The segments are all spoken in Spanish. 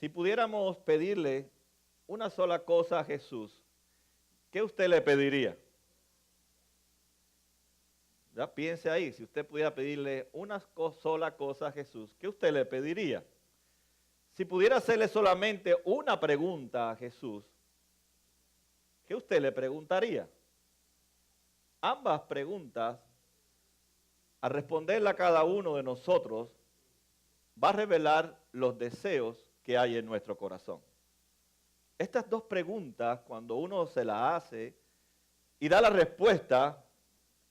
Si pudiéramos pedirle una sola cosa a Jesús, ¿qué usted le pediría? Ya piense ahí, si usted pudiera pedirle una sola cosa a Jesús, ¿qué usted le pediría? Si pudiera hacerle solamente una pregunta a Jesús, ¿qué usted le preguntaría? Ambas preguntas, al responderla a cada uno de nosotros, va a revelar los deseos que hay en nuestro corazón. Estas dos preguntas, cuando uno se las hace y da la respuesta,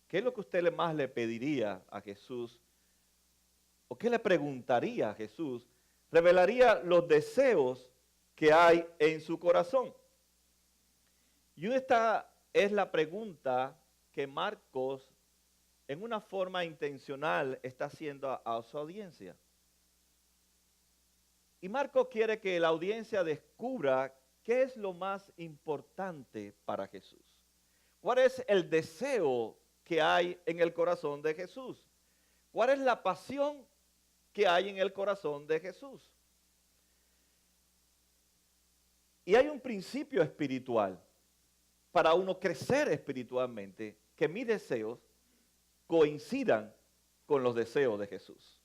¿qué es lo que usted más le pediría a Jesús? ¿O qué le preguntaría a Jesús? Revelaría los deseos que hay en su corazón. Y esta es la pregunta que Marcos, en una forma intencional, está haciendo a su audiencia. Y Marcos quiere que la audiencia descubra qué es lo más importante para Jesús. ¿Cuál es el deseo que hay en el corazón de Jesús? ¿Cuál es la pasión que hay en el corazón de Jesús? Y hay un principio espiritual para uno crecer espiritualmente, que mis deseos coincidan con los deseos de Jesús.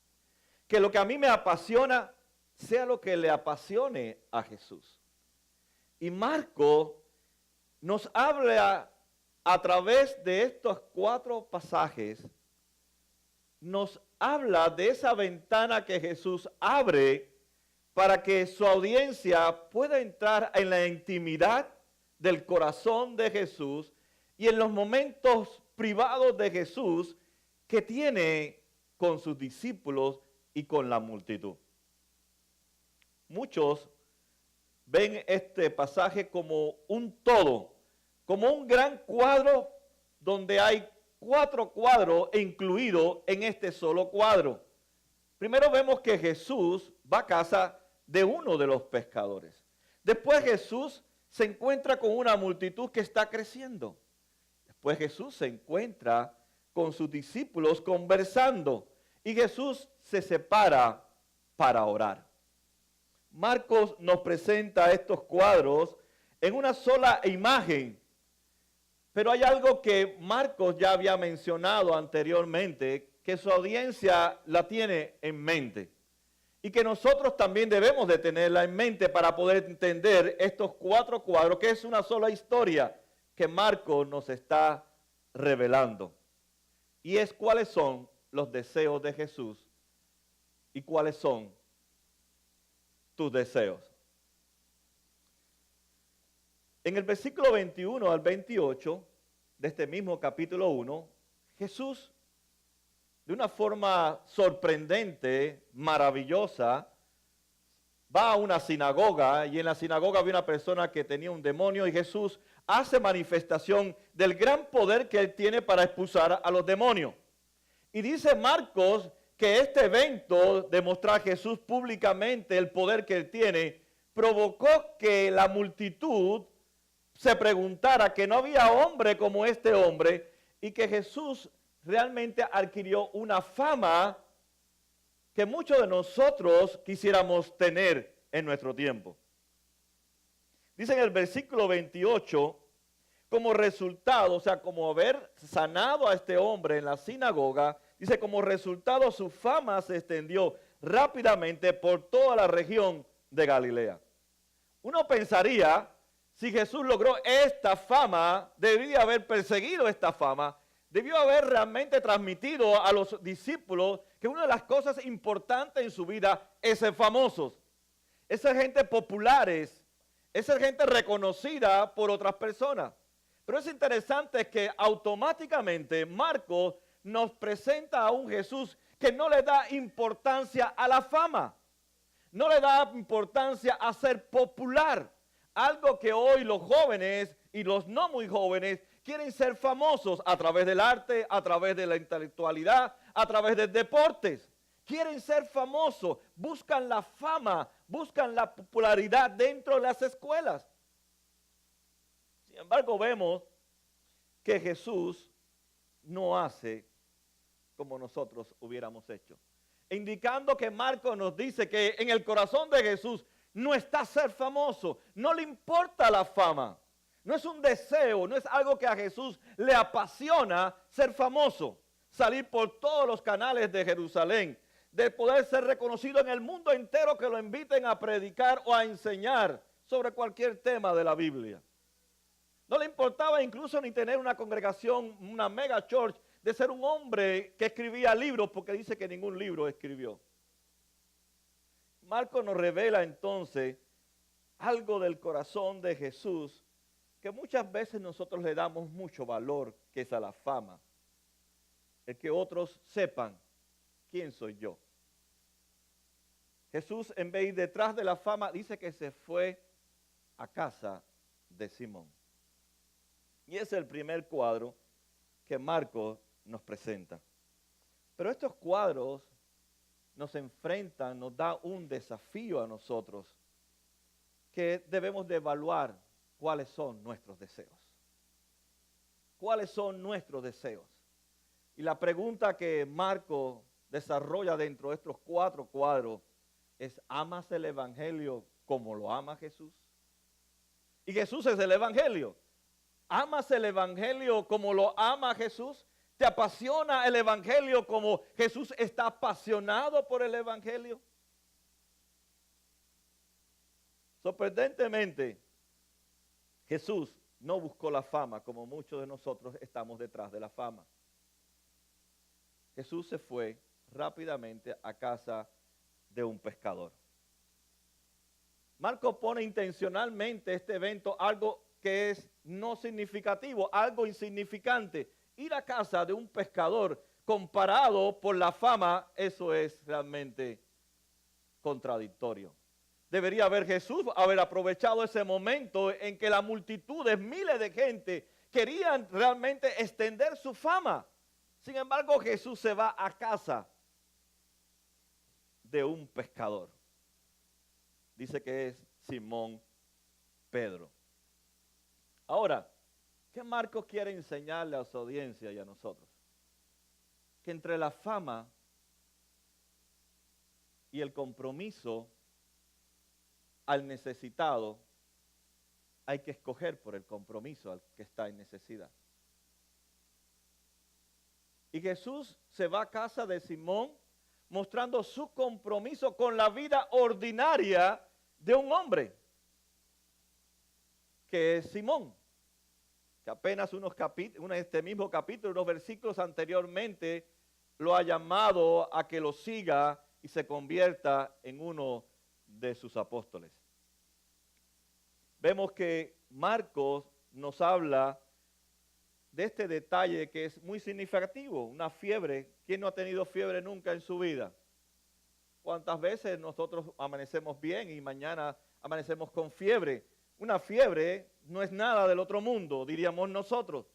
Que lo que a mí me apasiona sea lo que le apasione a Jesús. Y Marcos nos habla a través de estos 4 pasajes, nos habla de esa ventana que Jesús abre para que su audiencia pueda entrar en la intimidad del corazón de Jesús y en los momentos privados de Jesús que tiene con sus discípulos y con la multitud. Muchos ven este pasaje como un todo, como un gran cuadro donde hay 4 cuadros incluidos en este solo cuadro. Primero vemos que Jesús va a casa de uno de los pescadores. Después Jesús se encuentra con una multitud que está creciendo. Después Jesús se encuentra con sus discípulos conversando y Jesús se separa para orar. Marcos nos presenta estos cuadros en una sola imagen, pero hay algo que Marcos ya había mencionado anteriormente, que su audiencia la tiene en mente y que nosotros también debemos de tenerla en mente para poder entender estos 4 cuadros, que es una sola historia que Marcos nos está revelando. Y es cuáles son los deseos de Jesús y cuáles son tus deseos. En el versículo 21 al 28 de este mismo capítulo 1, Jesús, de una forma sorprendente, maravillosa, va a una sinagoga y en la sinagoga había una persona que tenía un demonio y Jesús hace manifestación del gran poder que él tiene para expulsar a los demonios. Y dice Marcos que este evento de mostrar a Jesús públicamente el poder que él tiene, provocó que la multitud se preguntara que no había hombre como este hombre y que Jesús realmente adquirió una fama que muchos de nosotros quisiéramos tener en nuestro tiempo. Dice en el versículo 28, como resultado, o sea, como haber sanado a este hombre en la sinagoga, dice, como resultado su fama se extendió rápidamente por toda la región de Galilea. Uno pensaría, si Jesús logró esta fama, debería haber perseguido esta fama, debió haber realmente transmitido a los discípulos que una de las cosas importantes en su vida es ser famosos, es ser gente populares, es ser gente reconocida por otras personas. Pero es interesante que automáticamente Marcos nos presenta a un Jesús que no le da importancia a la fama, no le da importancia a ser popular, algo que hoy los jóvenes y los no muy jóvenes quieren ser famosos a través del arte, a través de la intelectualidad, a través de deportes. Quieren ser famosos, buscan la fama, buscan la popularidad dentro de las escuelas. Sin embargo, vemos que Jesús no hace como nosotros hubiéramos hecho. Indicando que Marcos nos dice que en el corazón de Jesús no está ser famoso, no le importa la fama. No es un deseo, no es algo que a Jesús le apasiona ser famoso, salir por todos los canales de Jerusalén, de poder ser reconocido en el mundo entero, que lo inviten a predicar o a enseñar sobre cualquier tema de la Biblia. No le importaba incluso ni tener una congregación, una mega church, de ser un hombre que escribía libros, porque dice que ningún libro escribió. Marcos nos revela entonces algo del corazón de Jesús, que muchas veces nosotros le damos mucho valor, que es a la fama. El que otros sepan quién soy yo. Jesús, en vez de ir detrás de la fama, dice que se fue a casa de Simón. Y ese es el primer cuadro que Marcos nos presenta. Pero estos cuadros nos enfrentan, nos da un desafío a nosotros, que debemos de evaluar cuáles son nuestros deseos. ¿Cuáles son nuestros deseos? Y la pregunta que Marcos desarrolla dentro de estos 4 cuadros es: ¿amas el Evangelio como lo ama Jesús? Y Jesús es el Evangelio. ¿Amas el Evangelio como lo ama Jesús? ¿Te apasiona el Evangelio como Jesús está apasionado por el Evangelio? Sorprendentemente, Jesús no buscó la fama como muchos de nosotros estamos detrás de la fama. Jesús se fue rápidamente a casa de un pescador. Marcos pone intencionalmente este evento algo que es no significativo, algo insignificante. Ir a casa de un pescador comparado por la fama, eso es realmente contradictorio. Debería haber Jesús haber aprovechado ese momento en que las multitudes, miles de gente, querían realmente extender su fama. Sin embargo, Jesús se va a casa de un pescador. Dice que es Simón Pedro. Ahora, ¿qué Marcos quiere enseñarle a su audiencia y a nosotros? Que entre la fama y el compromiso al necesitado, hay que escoger por el compromiso al que está en necesidad. Y Jesús se va a casa de Simón mostrando su compromiso con la vida ordinaria de un hombre, que es Simón, que apenas este mismo capítulo, unos versículos anteriormente, lo ha llamado a que lo siga y se convierta en uno de sus apóstoles. Vemos que Marcos nos habla de este detalle que es muy significativo, una fiebre. ¿Quién no ha tenido fiebre nunca en su vida? ¿Cuántas veces nosotros amanecemos bien y mañana amanecemos con fiebre? Una fiebre no es nada del otro mundo, diríamos nosotros.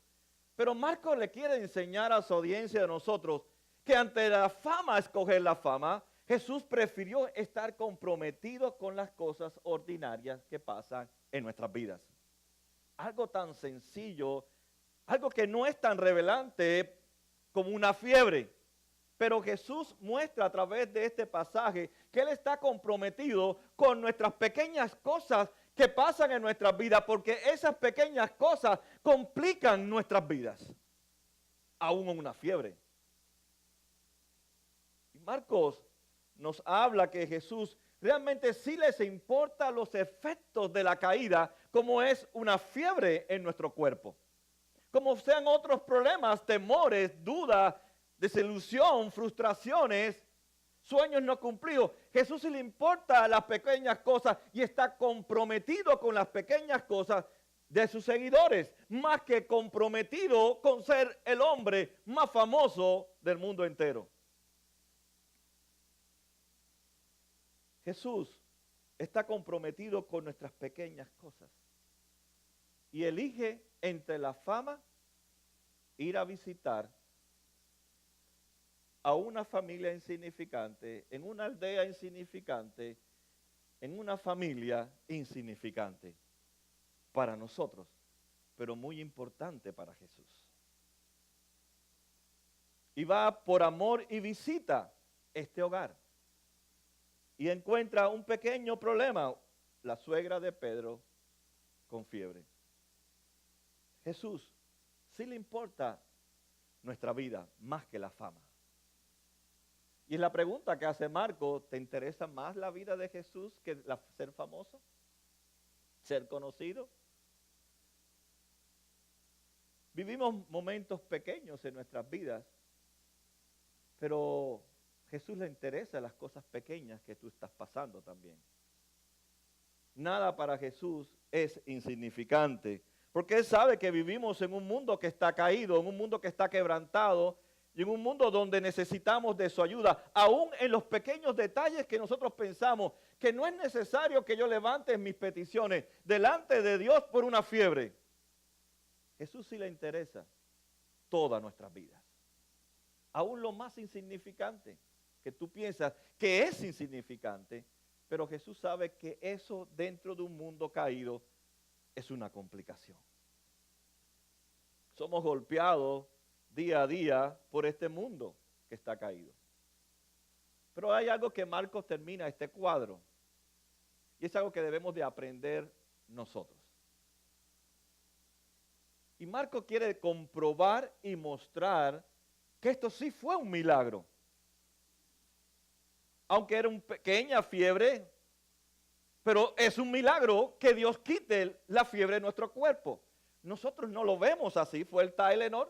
Pero Marcos le quiere enseñar a su audiencia de nosotros que ante la fama, escoger la fama, Jesús prefirió estar comprometido con las cosas ordinarias que pasan en nuestras vidas. Algo tan sencillo, algo que no es tan revelante como una fiebre. Pero Jesús muestra a través de este pasaje que Él está comprometido con nuestras pequeñas cosas que pasan en nuestras vidas, porque esas pequeñas cosas complican nuestras vidas, aún en una fiebre. Y Marcos nos habla que Jesús realmente sí les importa los efectos de la caída, como es una fiebre en nuestro cuerpo. Como sean otros problemas, temores, dudas, desilusión, frustraciones, sueños no cumplidos. Jesús sí le importa las pequeñas cosas y está comprometido con las pequeñas cosas de sus seguidores, más que comprometido con ser el hombre más famoso del mundo entero. Jesús está comprometido con nuestras pequeñas cosas y elige entre la fama ir a visitar a una familia insignificante, en una aldea insignificante, en una familia insignificante para nosotros, pero muy importante para Jesús. Y va por amor y visita este hogar. Y encuentra un pequeño problema, la suegra de Pedro con fiebre. Jesús sí le importa nuestra vida más que la fama. Y es la pregunta que hace Marco, ¿te interesa más la vida de Jesús que ser famoso? ¿Ser conocido? Vivimos momentos pequeños en nuestras vidas, pero Jesús le interesa las cosas pequeñas que tú estás pasando también. Nada para Jesús es insignificante, porque Él sabe que vivimos en un mundo que está caído, en un mundo que está quebrantado, y en un mundo donde necesitamos de su ayuda, aún en los pequeños detalles que nosotros pensamos que no es necesario que yo levante mis peticiones delante de Dios por una fiebre. Jesús sí le interesa todas nuestras vidas, aún lo más insignificante que tú piensas que es insignificante, pero Jesús sabe que eso dentro de un mundo caído es una complicación. Somos golpeados día a día por este mundo que está caído. Pero hay algo que Marcos termina este cuadro, y es algo que debemos de aprender nosotros. Y Marcos quiere comprobar y mostrar que esto sí fue un milagro. Aunque era una pequeña fiebre, pero es un milagro que Dios quite la fiebre de nuestro cuerpo. Nosotros no lo vemos así. Fue el Tylenol,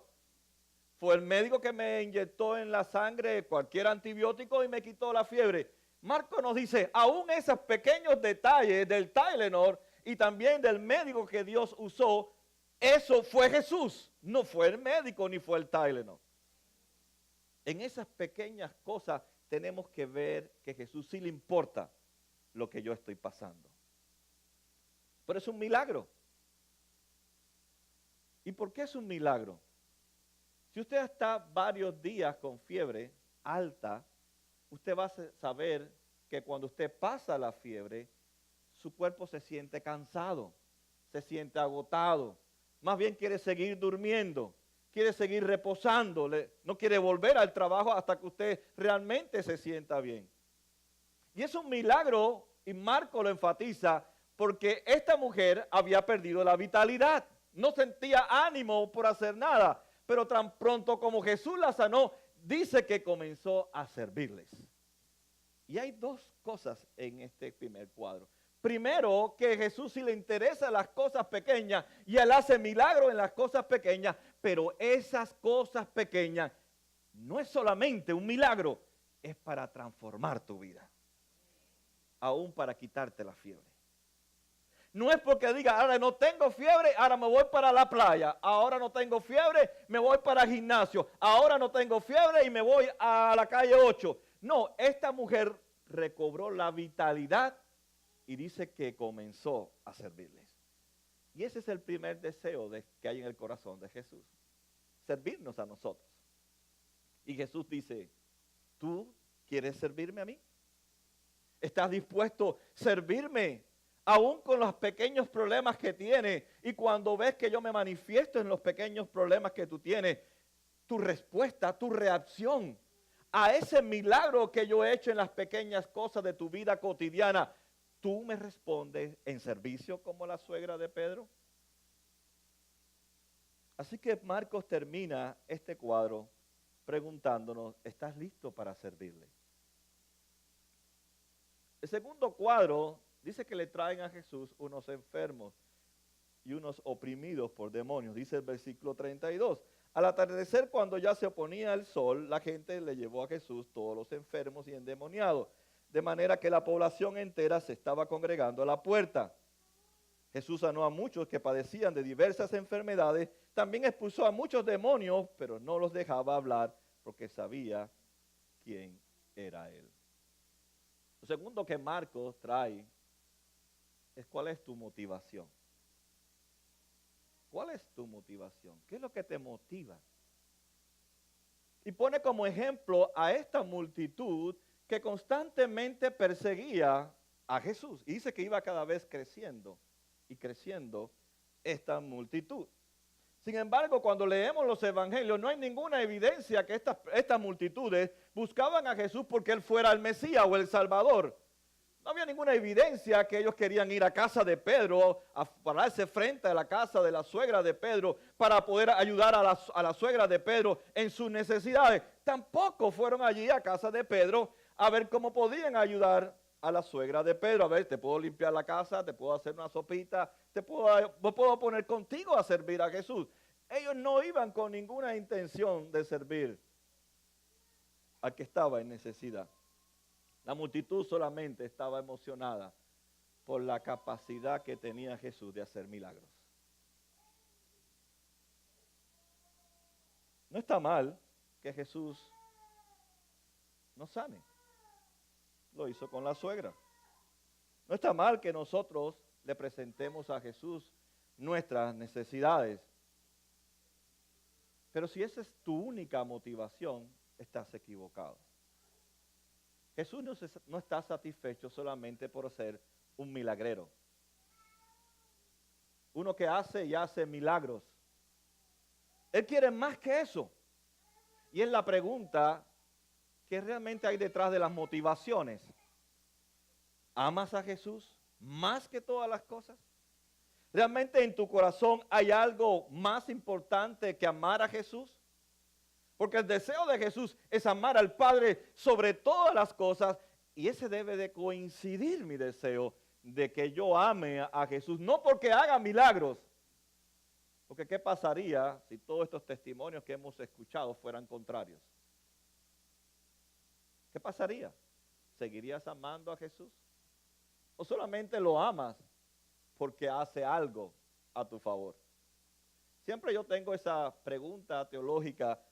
fue el médico que me inyectó en la sangre cualquier antibiótico y me quitó la fiebre. Marcos nos dice, aún esos pequeños detalles del Tylenol y también del médico que Dios usó, eso fue Jesús, no fue el médico ni fue el Tylenol. En esas pequeñas cosas tenemos que ver que a Jesús sí le importa lo que yo estoy pasando. Pero es un milagro. ¿Y por qué es un milagro? Si usted está varios días con fiebre alta, usted va a saber que cuando usted pasa la fiebre, su cuerpo se siente cansado, se siente agotado. Más bien quiere seguir durmiendo, quiere seguir reposando, no quiere volver al trabajo hasta que usted realmente se sienta bien. Y es un milagro, y Marco lo enfatiza, porque esta mujer había perdido la vitalidad, no sentía ánimo por hacer nada, pero tan pronto como Jesús la sanó, dice que comenzó a servirles. Y hay dos cosas en este primer cuadro. Primero, que Jesús sí le interesa las cosas pequeñas y Él hace milagros en las cosas pequeñas, pero esas cosas pequeñas no es solamente un milagro, es para transformar tu vida, aún para quitarte la fiebre. No es porque diga, ahora no tengo fiebre, ahora me voy para la playa, ahora no tengo fiebre, me voy para el gimnasio, ahora no tengo fiebre y me voy a la calle 8. No, esta mujer recobró la vitalidad y dice que comenzó a servirles. Y ese es el primer deseo que hay en el corazón de Jesús, servirnos a nosotros. Y Jesús dice, ¿tú quieres servirme a mí? ¿Estás dispuesto a servirme aún con los pequeños problemas que tienes? Y cuando ves que yo me manifiesto en los pequeños problemas que tú tienes, tu respuesta, tu reacción a ese milagro que yo he hecho en las pequeñas cosas de tu vida cotidiana, ¿tú me respondes en servicio como la suegra de Pedro? Así que Marcos termina este cuadro preguntándonos, ¿estás listo para servirle? El segundo cuadro dice que le traen a Jesús unos enfermos y unos oprimidos por demonios. Dice el versículo 32. Al atardecer, cuando ya se oponía el sol, la gente le llevó a Jesús todos los enfermos y endemoniados, de manera que la población entera se estaba congregando a la puerta. Jesús sanó a muchos que padecían de diversas enfermedades, también expulsó a muchos demonios, pero no los dejaba hablar porque sabía quién era Él. Lo segundo que Marcos trae es cuál es tu motivación. ¿Cuál es tu motivación? ¿Qué es lo que te motiva? Y pone como ejemplo a esta multitud que constantemente perseguía a Jesús. Y dice que iba cada vez creciendo y creciendo esta multitud. Sin embargo, cuando leemos los evangelios, no hay ninguna evidencia que estas multitudes buscaban a Jesús porque Él fuera el Mesías o el Salvador. No había ninguna evidencia que ellos querían ir a casa de Pedro, a pararse frente a la casa de la suegra de Pedro para poder ayudar a la suegra de Pedro en sus necesidades. Tampoco fueron allí a casa de Pedro a ver cómo podían ayudar a la suegra de Pedro. A ver, te puedo limpiar la casa, te puedo hacer una sopita, me puedo poner contigo a servir a Jesús. Ellos no iban con ninguna intención de servir al que estaba en necesidad. La multitud solamente estaba emocionada por la capacidad que tenía Jesús de hacer milagros. No está mal que Jesús nos sane. Lo hizo con la suegra. No está mal que nosotros le presentemos a Jesús nuestras necesidades. Pero si esa es tu única motivación, estás equivocado. Jesús no está satisfecho solamente por ser un milagrero. Uno que hace y hace milagros. Él quiere más que eso. Y es la pregunta que realmente hay detrás de las motivaciones. ¿Amas a Jesús más que todas las cosas? ¿Realmente en tu corazón hay algo más importante que amar a Jesús? Porque el deseo de Jesús es amar al Padre sobre todas las cosas, y ese debe de coincidir mi deseo de que yo ame a Jesús, no porque haga milagros. Porque ¿qué pasaría si todos estos testimonios que hemos escuchado fueran contrarios? ¿Qué pasaría? ¿Seguirías amando a Jesús? ¿O solamente lo amas porque hace algo a tu favor? Siempre yo tengo esa pregunta teológica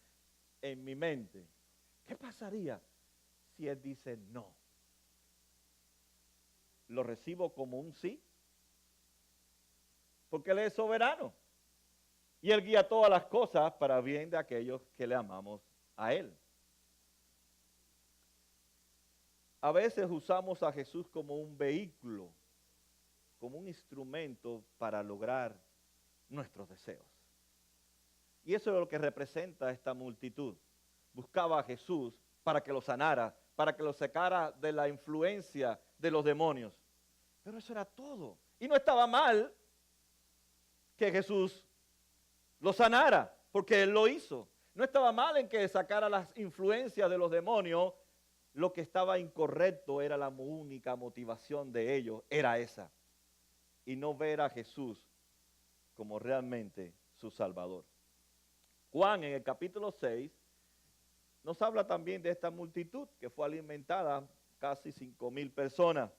en mi mente. ¿Qué pasaría si Él dice no? ¿Lo recibo como un sí? Porque Él es soberano. Y Él guía todas las cosas para bien de aquellos que le amamos a Él. A veces usamos a Jesús como un vehículo, como un instrumento para lograr nuestros deseos. Y eso es lo que representa esta multitud. Buscaba a Jesús para que lo sanara, para que lo sacara de la influencia de los demonios. Pero eso era todo. Y no estaba mal que Jesús lo sanara, porque Él lo hizo. No estaba mal en que sacara las influencias de los demonios. Lo que estaba incorrecto era la única motivación de ellos, era esa. Y no ver a Jesús como realmente su Salvador. Juan en el capítulo 6 nos habla también de esta multitud que fue alimentada, casi 5,000 personas.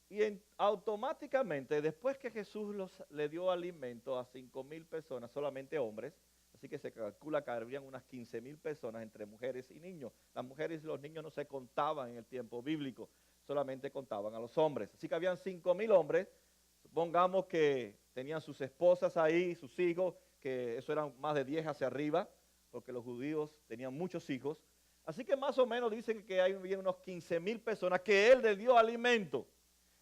Y automáticamente, después que Jesús le dio alimento a 5,000 personas, solamente hombres, así que se calcula que habrían unas 15,000 personas entre mujeres y niños. Las mujeres y los niños no se contaban en el tiempo bíblico, solamente contaban a los hombres. Así que habían 5,000 hombres, supongamos que tenían sus esposas ahí, sus hijos, que eso eran más de 10 hacia arriba, porque los judíos tenían muchos hijos. Así que más o menos dicen que hay unos 15,000 personas que Él le dio alimento.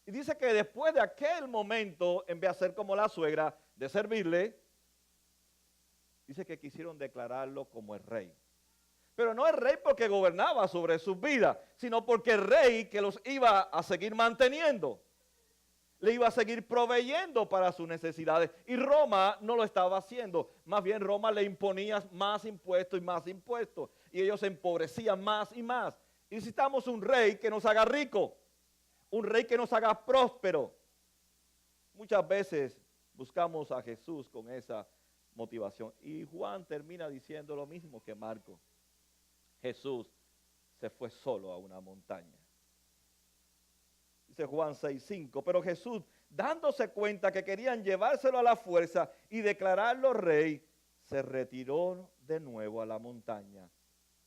Y dice que después de aquel momento, en vez de ser como la suegra, de servirle, dice que quisieron declararlo como el rey. Pero no el rey porque gobernaba sobre sus vidas, sino porque el rey que los iba a seguir manteniendo, le iba a seguir proveyendo para sus necesidades. Y Roma no lo estaba haciendo. Más bien Roma le imponía más impuestos y más impuestos. Y ellos se empobrecían más y más. Y necesitamos un rey que nos haga rico. Un rey que nos haga próspero. Muchas veces buscamos a Jesús con esa motivación. Y Juan termina diciendo lo mismo que Marcos. Jesús se fue solo a una montaña. Dice Juan 6:5, pero Jesús, dándose cuenta que querían llevárselo a la fuerza y declararlo rey, se retiró de nuevo a la montaña,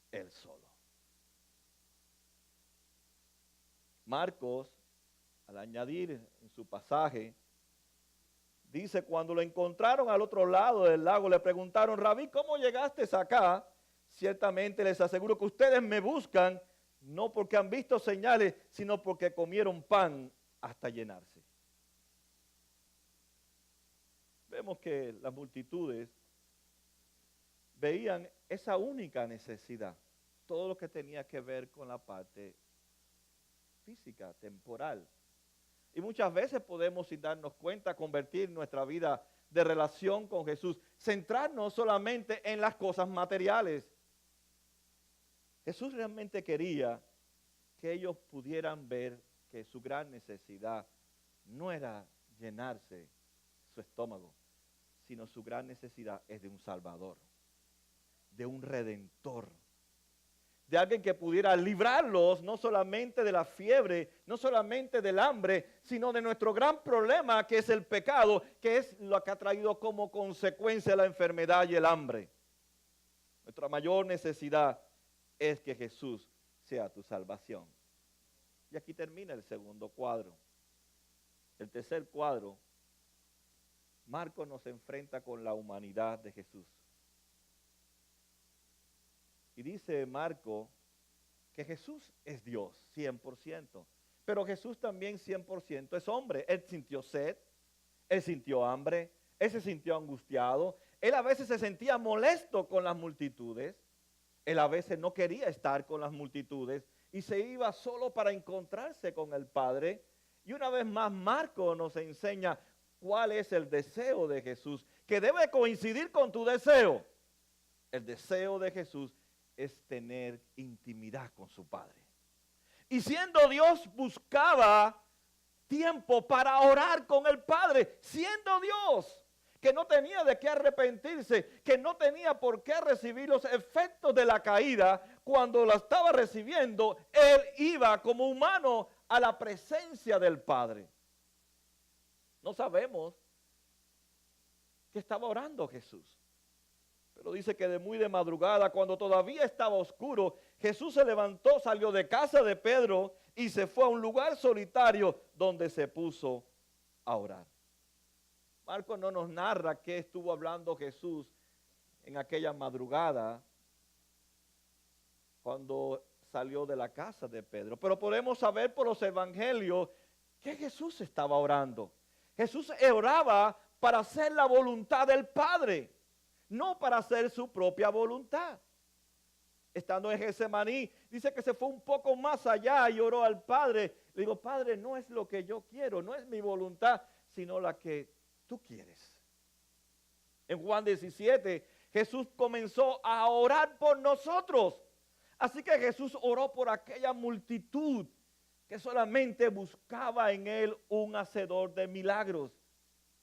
él solo. Marcos, al añadir en su pasaje, dice, cuando lo encontraron al otro lado del lago, le preguntaron, Rabí, ¿cómo llegaste acá? Ciertamente les aseguro que ustedes me buscan, no porque han visto señales, sino porque comieron pan hasta llenarse. Vemos que las multitudes veían esa única necesidad, todo lo que tenía que ver con la parte física, temporal. Y muchas veces podemos, sin darnos cuenta, convertir nuestra vida de relación con Jesús, centrarnos solamente en las cosas materiales. Jesús realmente quería que ellos pudieran ver que su gran necesidad no era llenarse su estómago, sino su gran necesidad es de un Salvador, de un Redentor, de alguien que pudiera librarlos no solamente de la fiebre, no solamente del hambre, sino de nuestro gran problema que es el pecado, que es lo que ha traído como consecuencia la enfermedad y el hambre. Nuestra mayor necesidad es que Jesús sea tu salvación. Y aquí termina el segundo cuadro. El tercer cuadro, Marcos nos enfrenta con la humanidad de Jesús. Y dice Marcos que Jesús es Dios, 100%. Pero Jesús también 100% es hombre. Él sintió sed, él sintió hambre, él se sintió angustiado. Él a veces se sentía molesto con las multitudes. Él a veces no quería estar con las multitudes y se iba solo para encontrarse con el Padre. Y una vez más Marcos nos enseña cuál es el deseo de Jesús, que debe coincidir con tu deseo. El deseo de Jesús es tener intimidad con su Padre. Y siendo Dios, buscaba tiempo para orar con el Padre, siendo Dios, que no tenía de qué arrepentirse, que no tenía por qué recibir los efectos de la caída. Cuando la estaba recibiendo, él iba como humano a la presencia del Padre. No sabemos qué estaba orando Jesús. Pero dice que de muy de madrugada, cuando todavía estaba oscuro, Jesús se levantó, salió de casa de Pedro y se fue a un lugar solitario donde se puso a orar. Marcos no nos narra qué estuvo hablando Jesús en aquella madrugada cuando salió de la casa de Pedro. Pero podemos saber por los evangelios que Jesús estaba orando. Jesús oraba para hacer la voluntad del Padre, no para hacer su propia voluntad. Estando en Getsemaní, dice que se fue un poco más allá y oró al Padre. Le digo, Padre, no es lo que yo quiero, no es mi voluntad, sino la que tú quieres. En Juan 17, Jesús comenzó a orar por nosotros. Así que Jesús oró por aquella multitud que solamente buscaba en él un hacedor de milagros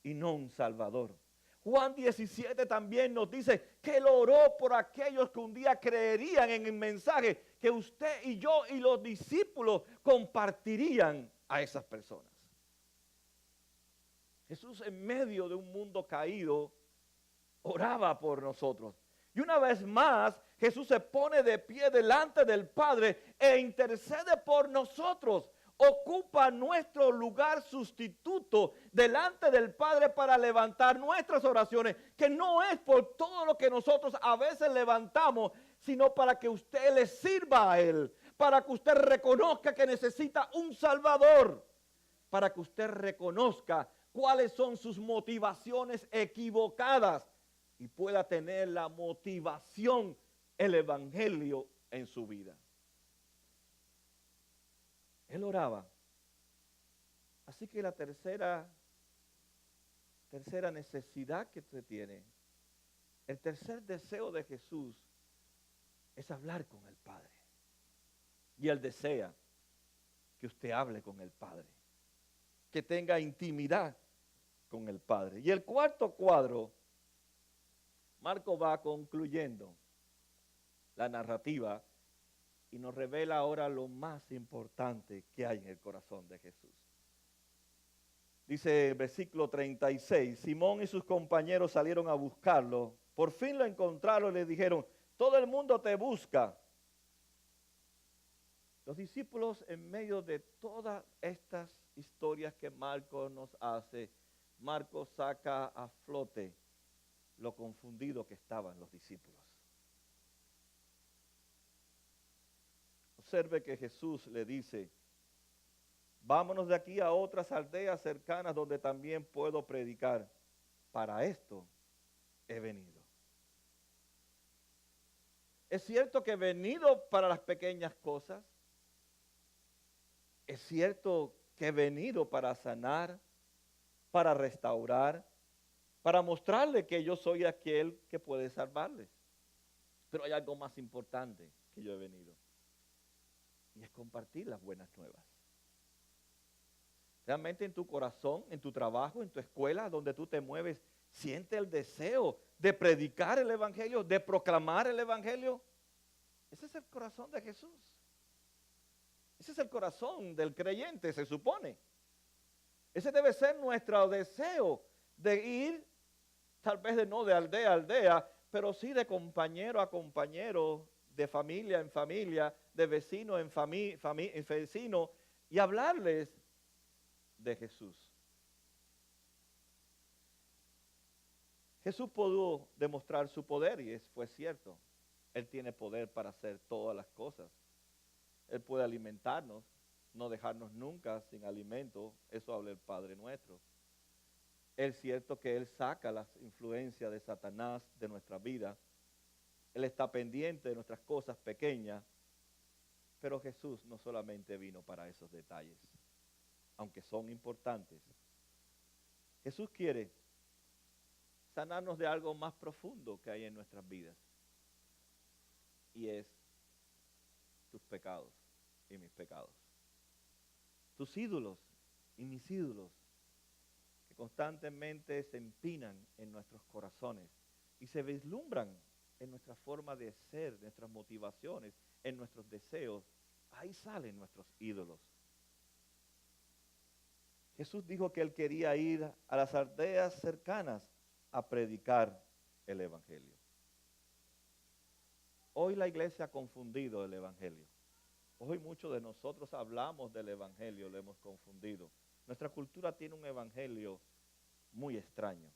y no un salvador. Juan 17 también nos dice que él oró por aquellos que un día creerían en el mensaje que usted y yo y los discípulos compartirían a esas personas. Jesús, en medio de un mundo caído, oraba por nosotros. Y una vez más, Jesús se pone de pie delante del Padre e intercede por nosotros. Ocupa nuestro lugar sustituto delante del Padre para levantar nuestras oraciones, que no es por todo lo que nosotros a veces levantamos, sino para que usted le sirva a Él, para que usted reconozca que necesita un Salvador, para que usted reconozca cuáles son sus motivaciones equivocadas y pueda tener la motivación, el evangelio en su vida. Él oraba. Así que la tercera necesidad que usted tiene, el tercer deseo de Jesús es hablar con el Padre. Y Él desea que usted hable con el Padre, que tenga intimidad con el Padre. Y el cuarto cuadro, Marcos va concluyendo la narrativa y nos revela ahora lo más importante que hay en el corazón de Jesús. Dice el versículo 36, Simón y sus compañeros salieron a buscarlo. Por fin lo encontraron y le dijeron, todo el mundo te busca. Los discípulos, en medio de todas estas historias que Marcos nos hace, Marcos saca a flote lo confundido que estaban los discípulos. Observe que Jesús le dice, vámonos de aquí a otras aldeas cercanas donde también puedo predicar. Para esto he venido. Es cierto que he venido para las pequeñas cosas. Es cierto que he venido para sanar, para restaurar, para mostrarle que yo soy aquel que puede salvarles. Pero hay algo más importante que yo he venido. Y es compartir las buenas nuevas. Realmente en tu corazón, en tu trabajo, en tu escuela, donde tú te mueves, siente el deseo de predicar el evangelio, de proclamar el evangelio. Ese es el corazón de Jesús. Ese es el corazón del creyente, se supone. Ese debe ser nuestro deseo de ir, tal vez no de aldea a aldea, pero sí de compañero a compañero, de familia en familia, de vecino en vecino, y hablarles de Jesús. Jesús pudo demostrar su poder y fue cierto. Él tiene poder para hacer todas las cosas. Él puede alimentarnos, no dejarnos nunca sin alimento. Eso habla el Padre nuestro. Es cierto que Él saca las influencias de Satanás de nuestra vida. Él está pendiente de nuestras cosas pequeñas. Pero Jesús no solamente vino para esos detalles, aunque son importantes. Jesús quiere sanarnos de algo más profundo que hay en nuestras vidas. Y es tus pecados y mis pecados. Tus ídolos y mis ídolos que constantemente se empinan en nuestros corazones y se vislumbran en nuestra forma de ser, nuestras motivaciones, en nuestros deseos. Ahí salen nuestros ídolos. Jesús dijo que Él quería ir a las aldeas cercanas a predicar el evangelio. Hoy la iglesia ha confundido el evangelio. Hoy muchos de nosotros hablamos del evangelio, lo hemos confundido. Nuestra cultura tiene un evangelio muy extraño.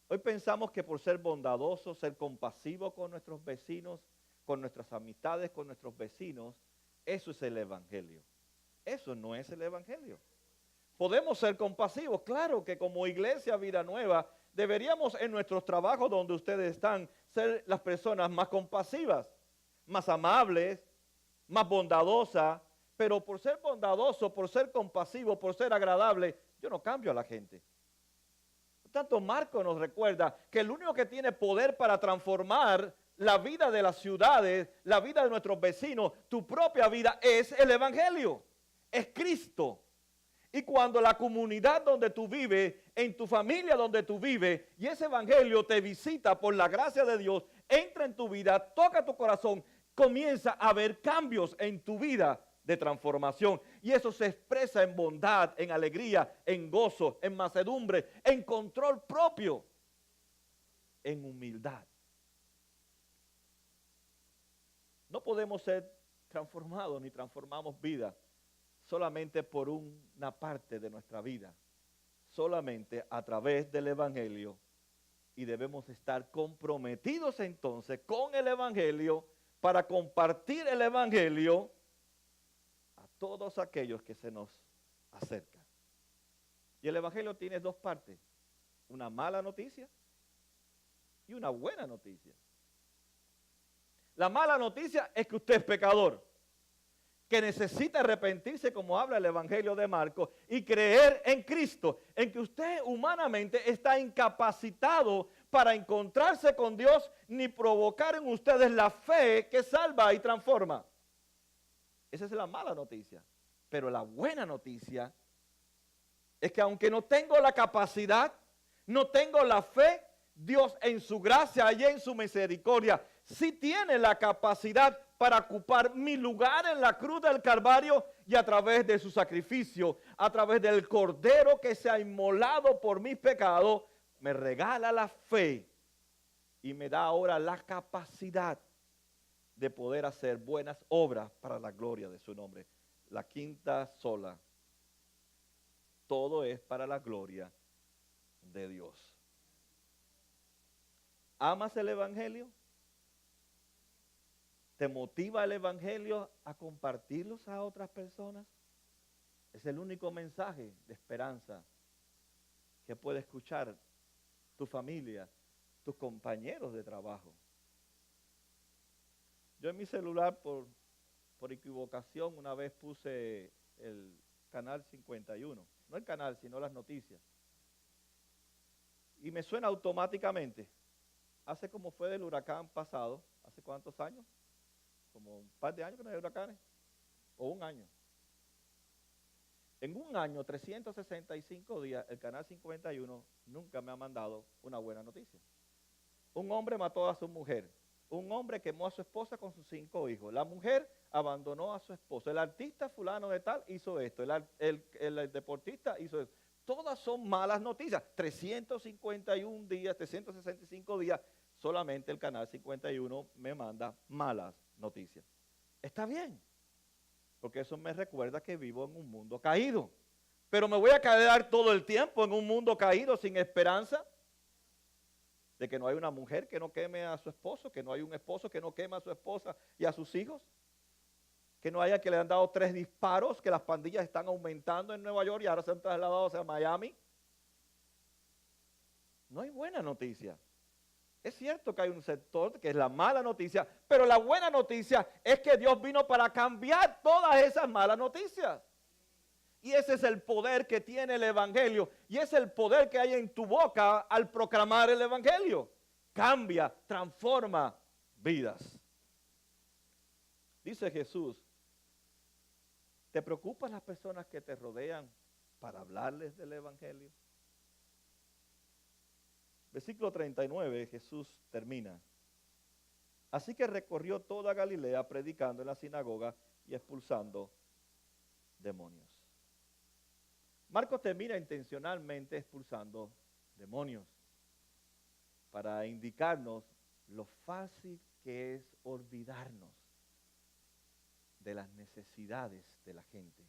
Hoy pensamos que por ser bondadosos, ser compasivos con nuestros vecinos, con nuestras amistades, con nuestros vecinos, eso es el evangelio. Eso no es el evangelio. Podemos ser compasivos, claro que como iglesia Vida Nueva deberíamos en nuestros trabajos donde ustedes están ser las personas más compasivas, más amables, más bondadosas, pero por ser bondadoso, por ser compasivo, por ser agradable, yo no cambio a la gente. Por tanto, Marcos nos recuerda que el único que tiene poder para transformar la vida de las ciudades, la vida de nuestros vecinos, tu propia vida, es el evangelio, es Cristo. Y cuando la comunidad donde tú vives, en tu familia donde tú vives, y ese evangelio te visita por la gracia de Dios, entra en tu vida, toca tu corazón, comienza a haber cambios en tu vida de transformación. Y eso se expresa en bondad, en alegría, en gozo, en mansedumbre, en control propio, en humildad. No podemos ser transformados ni transformamos vida solamente por una parte de nuestra vida, solamente a través del evangelio, y debemos estar comprometidos entonces con el evangelio para compartir el evangelio a todos aquellos que se nos acercan. Y el evangelio tiene dos partes, una mala noticia y una buena noticia. La mala noticia es que usted es pecador, que necesita arrepentirse, como habla el Evangelio de Marcos, y creer en Cristo, en que usted humanamente está incapacitado para encontrarse con Dios ni provocar en ustedes la fe que salva y transforma. Esa es la mala noticia. Pero la buena noticia es que aunque no tengo la capacidad, no tengo la fe, Dios en su gracia y en su misericordia sí tiene la capacidad para ocupar mi lugar en la cruz del Calvario, y a través de su sacrificio, a través del Cordero que se ha inmolado por mis pecados, me regala la fe y me da ahora la capacidad de poder hacer buenas obras para la gloria de su nombre. La quinta sola. Todo es para la gloria de Dios. ¿Amas el evangelio? ¿Te motiva el evangelio a compartirlos a otras personas? Es el único mensaje de esperanza que puede escuchar tu familia, tus compañeros de trabajo. Yo en mi celular, por por equivocación una vez puse el canal 51. No el canal, sino las noticias. Y me suena automáticamente. Hace como fue del huracán pasado, ¿hace cuántos años? Como un par de años que no hay huracanes. O un año. En un año, 365 días, el canal 51 nunca me ha mandado una buena noticia. Un hombre mató a su mujer. Un hombre quemó a su esposa con sus 5 hijos. La mujer abandonó a su esposo. El artista fulano de tal hizo esto. El deportista hizo esto. Todas son malas noticias. 351 días, 365 días, solamente el canal 51 me manda malas noticias. Está bien, porque eso me recuerda que vivo en un mundo caído. Pero me voy a quedar todo el tiempo en un mundo caído sin esperanza. De que no hay una mujer que no queme a su esposo, que no hay un esposo que no queme a su esposa y a sus hijos, que no haya que le han dado 3 disparos, que las pandillas están aumentando en Nueva York y ahora se han trasladado hacia Miami. No hay buena noticia. Es cierto que hay un sector que es la mala noticia, pero la buena noticia es que Dios vino para cambiar todas esas malas noticias. Y ese es el poder que tiene el Evangelio. Y es el poder que hay en tu boca al proclamar el Evangelio. Cambia, transforma vidas. Dice Jesús, ¿te preocupan las personas que te rodean para hablarles del Evangelio? Versículo 39, Jesús termina. Así que recorrió toda Galilea predicando en la sinagoga y expulsando demonios. Marcos termina intencionalmente expulsando demonios para indicarnos lo fácil que es olvidarnos de las necesidades de la gente.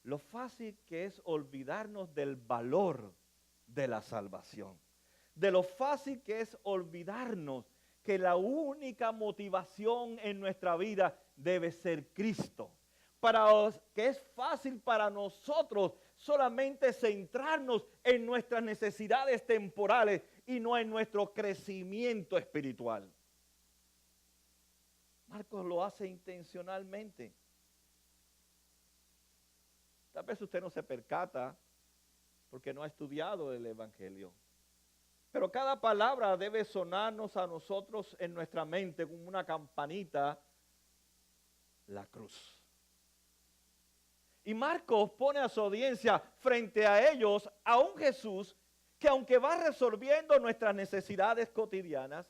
Lo fácil que es olvidarnos del valor de la salvación. De lo fácil que es olvidarnos que la única motivación en nuestra vida debe ser Cristo. Que es fácil para nosotros solamente centrarnos en nuestras necesidades temporales y no en nuestro crecimiento espiritual. Marcos lo hace intencionalmente. Tal vez usted no se percata porque no ha estudiado el Evangelio. Pero cada palabra debe sonarnos a nosotros en nuestra mente como una campanita, la cruz. Y Marcos pone a su audiencia frente a ellos a un Jesús que aunque va resolviendo nuestras necesidades cotidianas,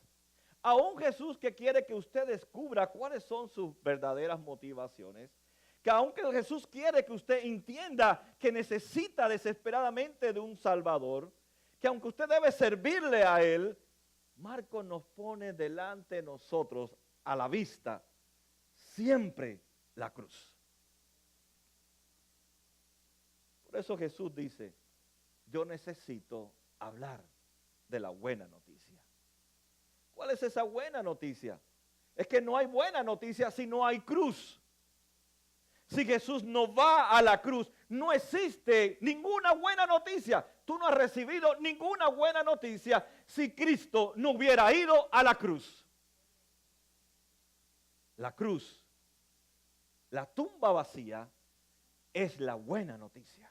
a un Jesús que quiere que usted descubra cuáles son sus verdaderas motivaciones, que aunque Jesús quiere que usted entienda que necesita desesperadamente de un Salvador, que aunque usted debe servirle a Él, Marcos nos pone delante de nosotros, a la vista, siempre la cruz. Por eso Jesús dice, yo necesito hablar de la buena noticia. ¿Cuál es esa buena noticia? Es que no hay buena noticia si no hay cruz. Si Jesús no va a la cruz, no existe ninguna buena noticia. Tú no has recibido ninguna buena noticia si Cristo no hubiera ido a la cruz. La cruz, la tumba vacía, es la buena noticia.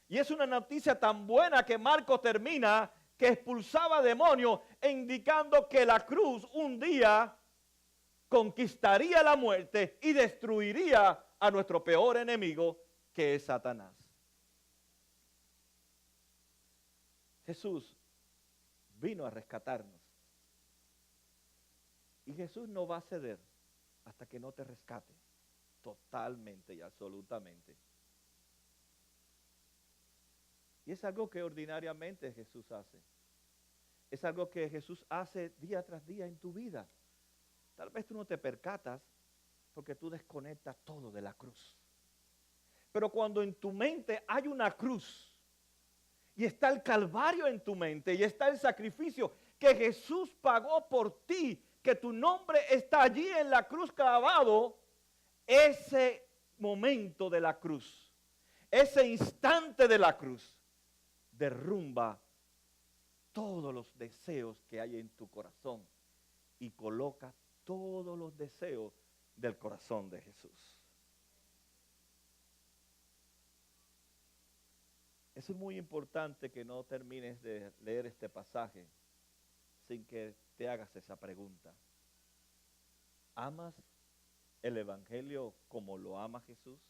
Y es una noticia tan buena que Marcos termina que expulsaba demonios, indicando que la cruz un día conquistaría la muerte y destruiría a nuestro peor enemigo, que es Satanás. Jesús vino a rescatarnos. Y Jesús no va a ceder hasta que no te rescate totalmente y absolutamente. Y es algo que ordinariamente Jesús hace. Es algo que Jesús hace día tras día en tu vida. Tal vez tú no te percatas porque tú desconectas todo de la cruz. Pero cuando en tu mente hay una cruz y está el Calvario en tu mente y está el sacrificio que Jesús pagó por ti, que tu nombre está allí en la cruz clavado, ese momento de la cruz, ese instante de la cruz, derrumba todos los deseos que hay en tu corazón y coloca todos los deseos del corazón de Jesús. Es muy importante que no termines de leer este pasaje sin que te hagas esa pregunta. ¿Amas el Evangelio como lo ama Jesús?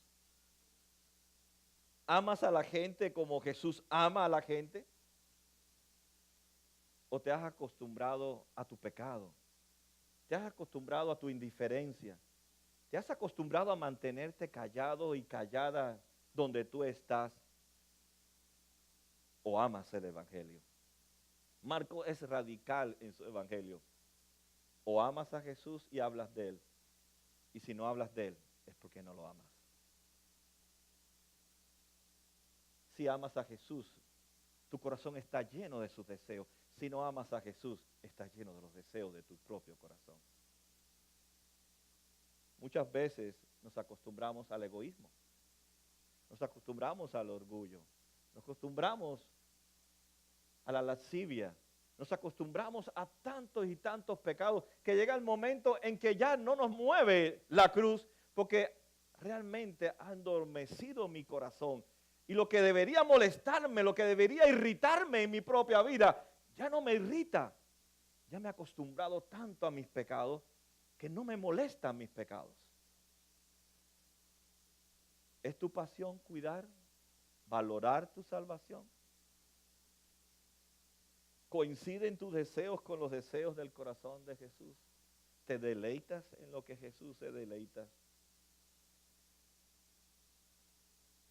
¿Amas a la gente como Jesús ama a la gente? ¿O te has acostumbrado a tu pecado? ¿Te has acostumbrado a tu indiferencia? ¿Te has acostumbrado a mantenerte callado y callada donde tú estás? ¿O amas el Evangelio? Marcos es radical en su Evangelio. O amas a Jesús y hablas de Él. Y si no hablas de Él, es porque no lo amas. Si amas a Jesús, tu corazón está lleno de sus deseos. Si no amas a Jesús, estás lleno de los deseos de tu propio corazón. Muchas veces nos acostumbramos al egoísmo. Nos acostumbramos al orgullo. Nos acostumbramos a la lascivia. Nos acostumbramos a tantos y tantos pecados que llega el momento en que ya no nos mueve la cruz porque realmente ha endormecido mi corazón. Y lo que debería molestarme, lo que debería irritarme en mi propia vida, ya no me irrita. Ya me he acostumbrado tanto a mis pecados que no me molestan mis pecados. ¿Es tu pasión cuidar, valorar tu salvación? ¿Coinciden tus deseos con los deseos del corazón de Jesús? ¿Te deleitas en lo que Jesús se deleita?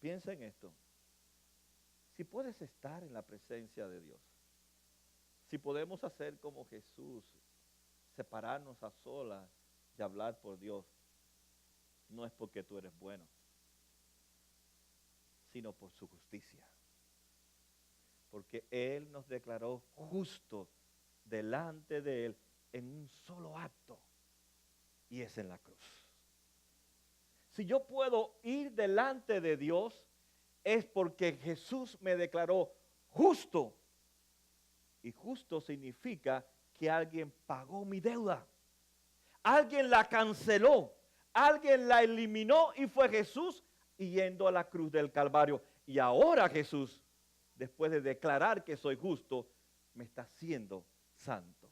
Piensa en esto. Si puedes estar en la presencia de Dios, si podemos hacer como Jesús, separarnos a solas de hablar por Dios, no es porque tú eres bueno, sino por su justicia. Porque Él nos declaró justo delante de Él en un solo acto, y es en la cruz. Si yo puedo ir delante de Dios, es porque Jesús me declaró justo. Y justo significa que alguien pagó mi deuda. Alguien la canceló. Alguien la eliminó y fue Jesús yendo a la cruz del Calvario. Y ahora Jesús, después de declarar que soy justo, me está haciendo santo.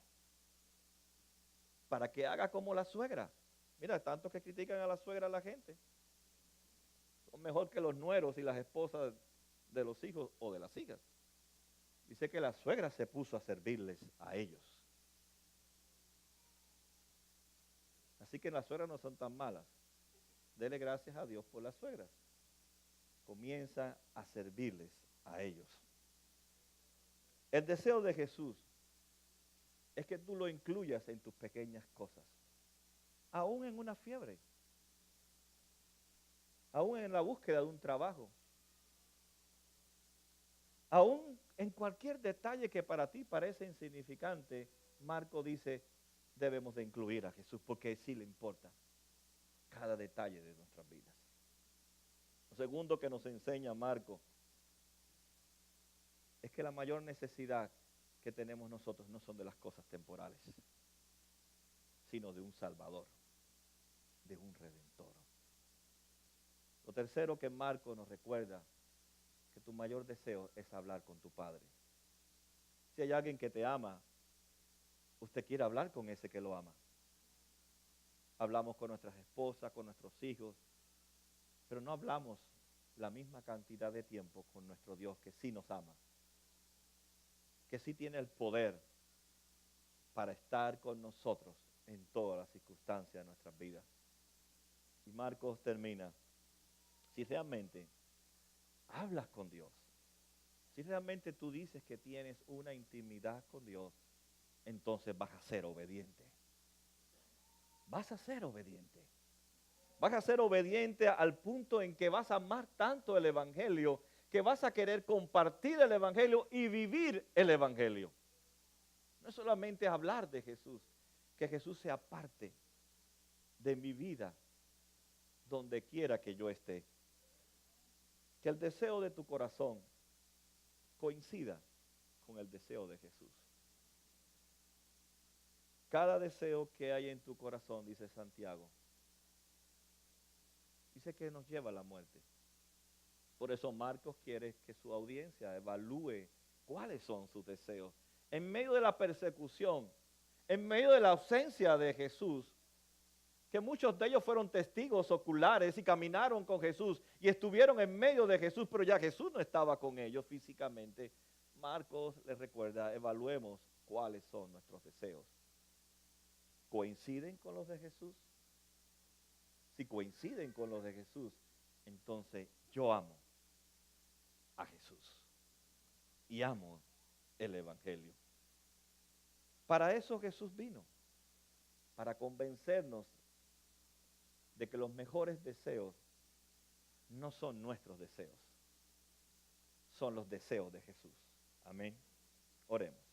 Para que haga como la suegra. Mira, tanto que critican a la suegra a la gente. Son mejor que los nueros y las esposas de los hijos o de las hijas. Dice que la suegra se puso a servirles a ellos. Así que las suegras no son tan malas. Dele gracias a Dios por las suegras. Comienza a servirles a ellos. El deseo de Jesús es que tú lo incluyas en tus pequeñas cosas. Aún en una fiebre. Aún en la búsqueda de un trabajo. Aún en cualquier detalle que para ti parece insignificante, Marco dice, debemos de incluir a Jesús porque sí le importa cada detalle de nuestras vidas. Lo segundo que nos enseña Marco es que la mayor necesidad que tenemos nosotros no son de las cosas temporales, sino de un Salvador, de un Redentor. Lo tercero que Marco nos recuerda, que tu mayor deseo es hablar con tu Padre. Si hay alguien que te ama, usted quiere hablar con ese que lo ama. Hablamos con nuestras esposas, con nuestros hijos, pero no hablamos la misma cantidad de tiempo con nuestro Dios que sí nos ama, que sí tiene el poder para estar con nosotros en todas las circunstancias de nuestras vidas. Y Marcos termina, si realmente hablas con Dios, si realmente tú dices que tienes una intimidad con Dios, entonces vas a ser obediente. Vas a ser obediente. Vas a ser obediente al punto en que vas a amar tanto el Evangelio, que vas a querer compartir el Evangelio y vivir el Evangelio. No es solamente hablar de Jesús, que Jesús sea parte de mi vida, donde quiera que yo esté. Que el deseo de tu corazón coincida con el deseo de Jesús. Cada deseo que hay en tu corazón, dice Santiago, dice que nos lleva a la muerte. Por eso Marcos quiere que su audiencia evalúe cuáles son sus deseos. En medio de la persecución, en medio de la ausencia de Jesús, que muchos de ellos fueron testigos oculares y caminaron con Jesús y estuvieron en medio de Jesús, pero ya Jesús no estaba con ellos físicamente. Marcos les recuerda, evaluemos cuáles son nuestros deseos. ¿Coinciden con los de Jesús? Si coinciden con los de Jesús, entonces yo amo a Jesús y amo el Evangelio. Para eso Jesús vino, para convencernos de que los mejores deseos no son nuestros deseos, son los deseos de Jesús. Amén. Oremos.